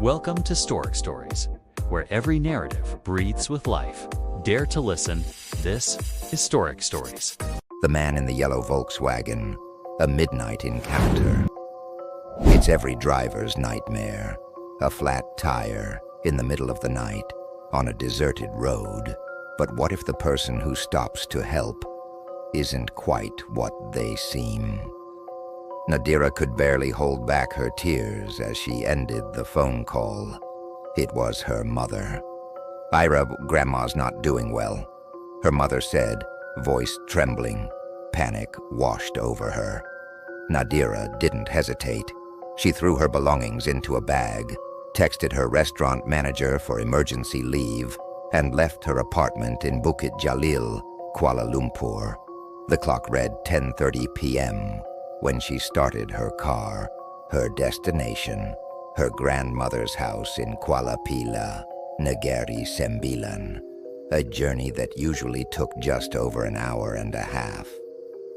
Welcome to StorixStories, where every narrative breathes with life. Dare to listen. This is StorixStories. The man in the yellow Volkswagen, a midnight encounter. It's every driver's nightmare. A flat tire in the middle of the night on a deserted road. But what if the person who stops to help isn't quite what they seem? Nadira could barely hold back her tears as she ended the phone call. It was her mother. "Ira, Grandma's not doing well," her mother said, voice trembling. Panic washed over her. Nadira didn't hesitate. She threw her belongings into a bag, texted her restaurant manager for emergency leave, and left her apartment in Bukit Jalil, Kuala Lumpur. The clock read 10:30 p.m. when she started her car, her destination, her grandmother's house in Kuala Pila, Negeri Sembilan. A journey that usually took just over an hour and a half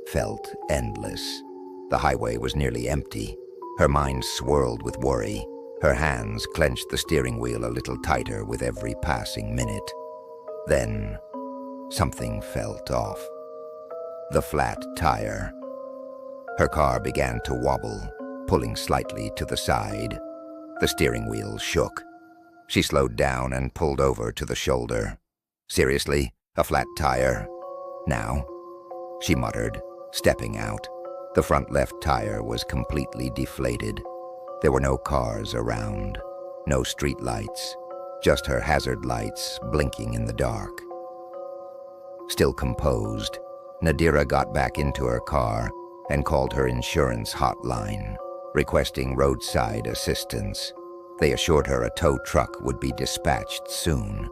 felt endless. The highway was nearly empty. Her mind swirled with worry. Her hands clenched the steering wheel a little tighter with every passing minute. Then, something felt off. The flat tire. Her car began to wobble, pulling slightly to the side. The steering wheel shook. She slowed down and pulled over to the shoulder. "Seriously? A flat tire? Now?" she muttered, stepping out. The front left tire was completely deflated. There were no cars around, no street lights, just her hazard lights blinking in the dark. Still composed, Nadira got back into her car and called her insurance hotline, requesting roadside assistance. They assured her a tow truck would be dispatched soon.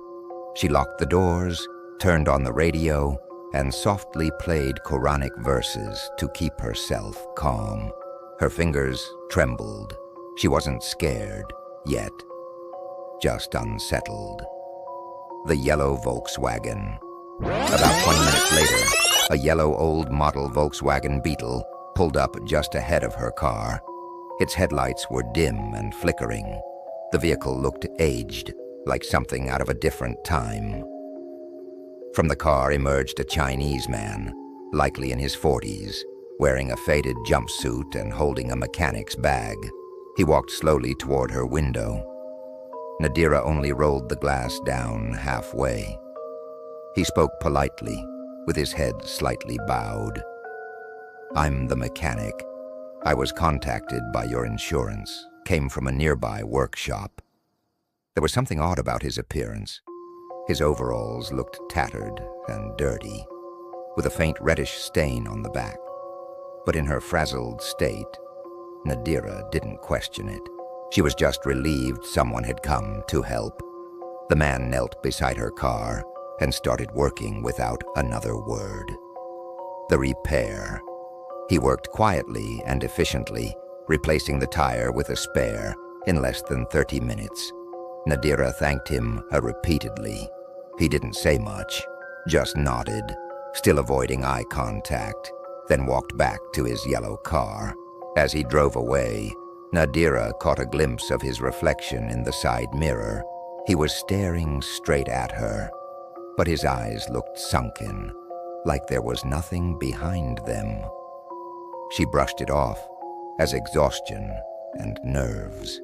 She locked the doors, turned on the radio, and softly played Quranic verses to keep herself calm. Her fingers trembled. She wasn't scared yet, just unsettled. The yellow Volkswagen. About 20 minutes later, a yellow old model Volkswagen Beetle pulled up just ahead of her car. Its headlights were dim and flickering. The vehicle looked aged, like something out of a different time. From the car emerged a Chinese man, likely in his 40s, wearing a faded jumpsuit and holding a mechanic's bag. He walked slowly toward her window. Nadira only rolled the glass down halfway. He spoke politely, with his head slightly bowed. "I'm the mechanic. I was contacted by your insurance. Came from a nearby workshop." There was something odd about his appearance. His overalls looked tattered and dirty, with a faint reddish stain on the back. But in her frazzled state, Nadira didn't question it. She was just relieved someone had come to help. The man knelt beside her car and started working without another word. The repair. He worked quietly and efficiently, replacing the tire with a spare in less than 30 minutes. Nadira thanked him repeatedly. He didn't say much, just nodded, still avoiding eye contact, then walked back to his yellow car. As he drove away, Nadira caught a glimpse of his reflection in the side mirror. He was staring straight at her, but his eyes looked sunken, like there was nothing behind them. She brushed it off as exhaustion and nerves.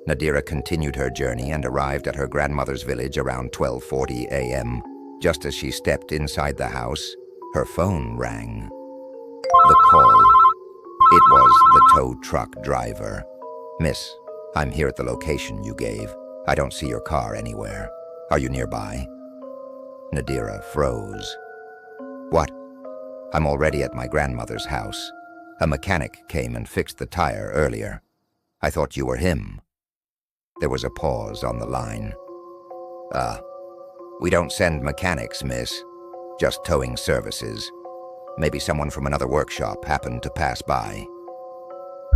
Nadira continued her journey and arrived at her grandmother's village around 12:40 a.m. Just as she stepped inside the house, her phone rang. The call. It was the tow truck driver. "Miss, I'm here at the location you gave. I don't see your car anywhere. Are you nearby?" Nadira froze. "What? I'm already at my grandmother's house. A mechanic came and fixed the tire earlier. I thought you were him." There was a pause on the line. We don't send mechanics, miss. Just towing services. Maybe someone from another workshop happened to pass by."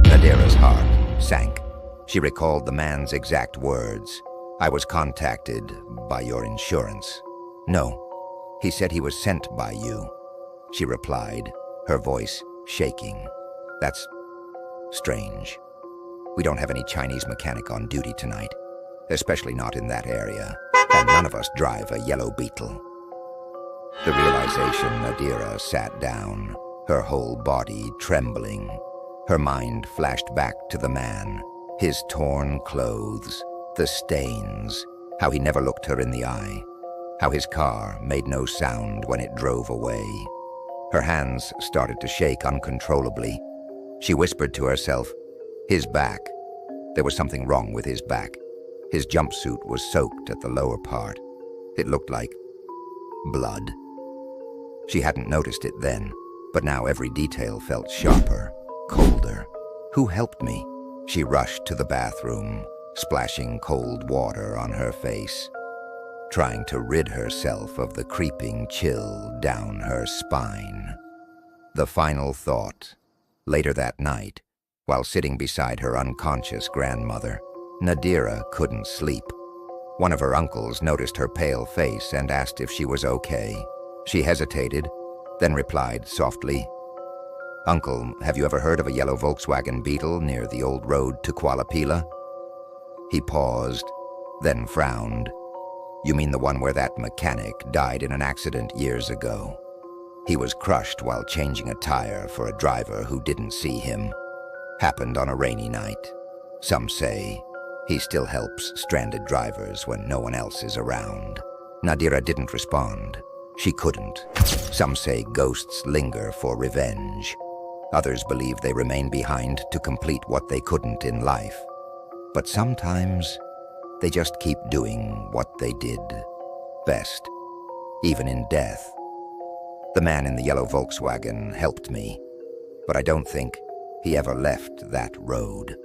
Nadira's heart sank. She recalled the man's exact words. "I was contacted by your insurance." "No, he said he was sent by you," she replied, her voice shaking. "That's strange." We don't have any Chinese mechanic on duty tonight, especially not in that area, and none of us drive a yellow Beetle. The realization Nadira sat down, her whole body trembling. Her mind flashed back to the man, his torn clothes, the stains, how he never looked her in the eye, how his car made no sound when it drove away. Her hands started to shake uncontrollably. She whispered to herself, his back. There was something wrong with his back. His jumpsuit was soaked at the lower part. It looked like blood. She hadn't noticed it then, but now every detail felt sharper, colder. Who helped me? She rushed to the bathroom, splashing cold water on her face, trying to rid herself of the creeping chill down her spine. The final thought, later that night, while sitting beside her unconscious grandmother, Nadira couldn't sleep. One of her uncles noticed her pale face and asked if she was okay. She hesitated, then replied softly, "Uncle, have you ever heard of a yellow Volkswagen Beetle near the old road to Kuala Pila?" He paused, then frowned. "You mean the one where that mechanic died in an accident years ago? He was crushed while changing a tire for a driver who didn't see him. Happened on a rainy night. Some say he still helps stranded drivers when no one else is around." Nadira didn't respond. She couldn't. Some say ghosts linger for revenge. Others believe they remain behind to complete what they couldn't in life. But sometimes they just keep doing what they did best, even in death. The man in the yellow Volkswagen helped me, but I don't think he ever left that road.